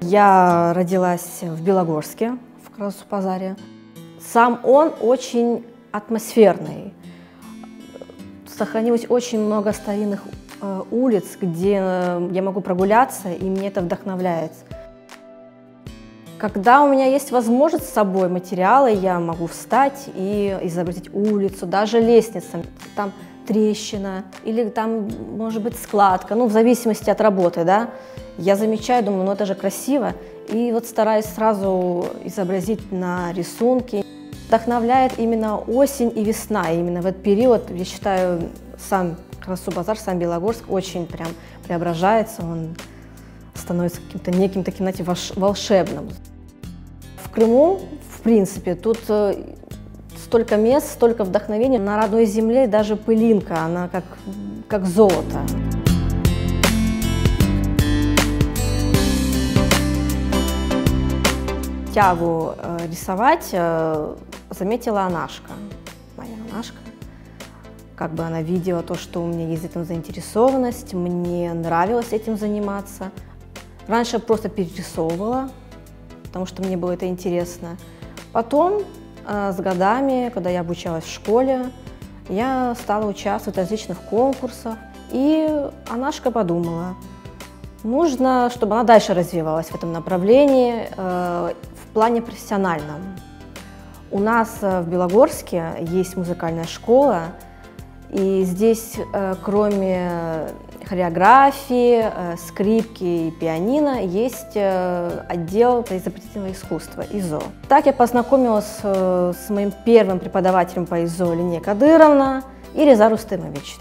Я родилась в Белогорске, в Карасу-Пазаре. Сам он очень атмосферный. Сохранилось очень много старинных улиц, где я могу прогуляться, и мне это вдохновляет. Когда у меня есть возможность с собой материалы, я могу встать и изобразить улицу, даже лестница, там трещина или там может быть складка, ну в зависимости от работы, да. Я замечаю, думаю, ну это же красиво, и вот стараюсь сразу изобразить на рисунке. Вдохновляет именно осень и весна, и именно в этот период, я считаю, сам Карасу-Пазар, сам Белогорск очень прям преображается, он становится каким-то неким таким, знаете, волшебным. В Крыму, в принципе, тут столько мест, столько вдохновения. На родной земле даже пылинка, она как золото. Тягу рисовать заметила Анашка, моя Анашка. Как бы она видела то, что у меня есть в этом заинтересованность, мне нравилось этим заниматься. Раньше я просто перерисовывала, потому что мне было это интересно. Потом, с годами, когда я обучалась в школе, я стала участвовать в различных конкурсах. И Анашка подумала, нужно, чтобы она дальше развивалась в этом направлении, в плане профессиональном. У нас в Белогорске есть музыкальная школа, и здесь, кроме хореографии, скрипки и пианино, есть отдел изобразительного искусства ИЗО. Так я познакомилась с моим первым преподавателем по ИЗО Лине Кадыровна и Реза Рустемович.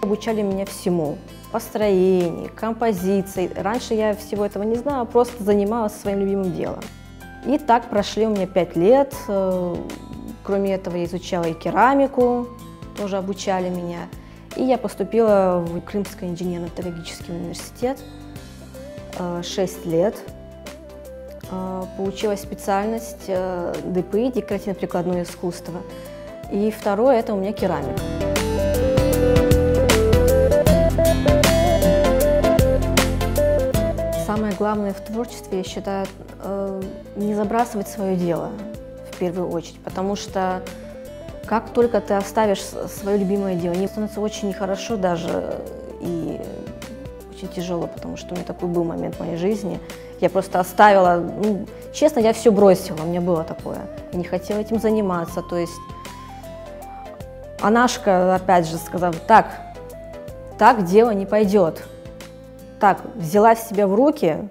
Обучали меня всему – построению, композиции. Раньше я всего этого не знала, просто занималась своим любимым делом. И так прошли у меня 5 лет. Кроме этого я изучала и керамику, тоже обучали меня. И я поступила в Крымский инженерно-педагогический университет. 6 лет. Получила специальность ДПИ, декоративно-прикладное искусство. И второе – это у меня керамика. Самое главное в творчестве, я считаю, не забрасывать свое дело в первую очередь, потому что как только ты оставишь свое любимое дело, мне становится очень нехорошо даже и очень тяжело, потому что у меня такой был момент в моей жизни. Я просто оставила, ну, честно, я все бросила, у меня было такое. Я не хотела этим заниматься, то есть Анашка опять же сказала, так дело не пойдет. Так, взяла себя в руки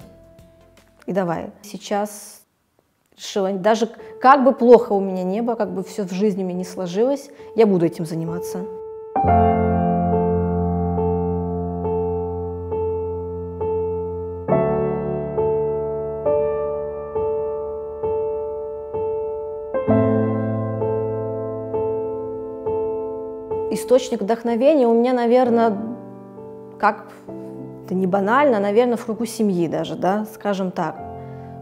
и давай. Сейчас решила, даже как бы плохо у меня не было, как бы все в жизни у меня не сложилось, я буду этим заниматься. Источник вдохновения у меня, наверное, это не банально, наверное, в кругу семьи даже, да, скажем так.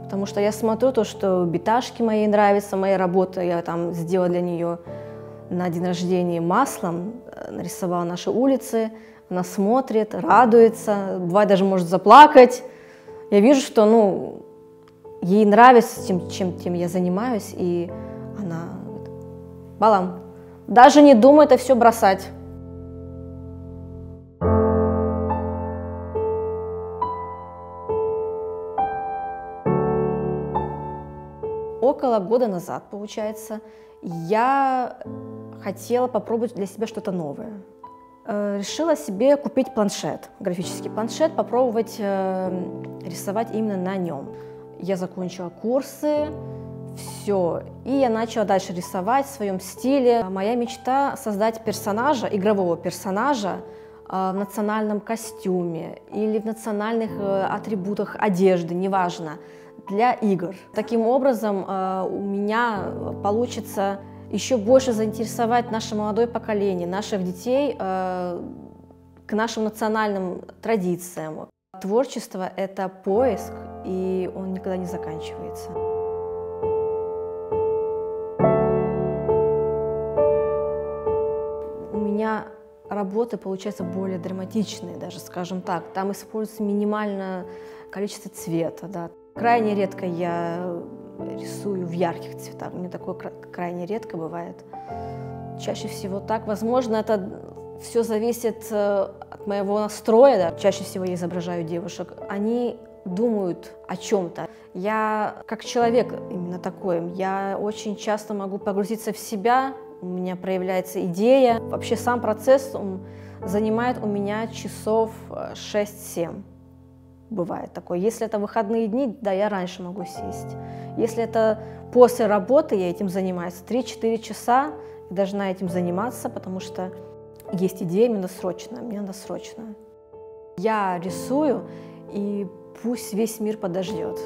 Потому что я смотрю то, что Беташке моей нравится, моя работа, я там сделала для нее на день рождения маслом, нарисовала наши улицы, она смотрит, радуется, бывает даже может заплакать. Я вижу, что, ну, ей нравится тем я занимаюсь, и она говорит, балам, даже не думай это все бросать. Около года назад, получается, я хотела попробовать для себя что-то новое. Решила себе купить планшет, графический планшет, попробовать рисовать именно на нем. Я закончила курсы, все, и я начала дальше рисовать в своем стиле. Моя мечта — создать персонажа, игрового персонажа в национальном костюме или в национальных атрибутах одежды, неважно, для игр. Таким образом, у меня получится еще больше заинтересовать наше молодое поколение, наших детей к нашим национальным традициям. Творчество — это поиск, и он никогда не заканчивается. У меня работы получаются более драматичные, даже, скажем так. Там используется минимальное количество цвета, да. Крайне редко я рисую в ярких цветах, мне такое крайне редко бывает. Чаще всего так. Возможно, это все зависит от моего настроя. Да. Чаще всего я изображаю девушек. Они думают о чем-то. Я как человек именно такой. Я очень часто могу погрузиться в себя, у меня проявляется идея. Вообще сам процесс занимает у меня часов 6-7. Бывает такое. Если это выходные дни, да, я раньше могу сесть. Если это после работы, я этим занимаюсь 3-4 часа, я должна этим заниматься, потому что есть идея, мне надо срочно. Я рисую, и пусть весь мир подождет.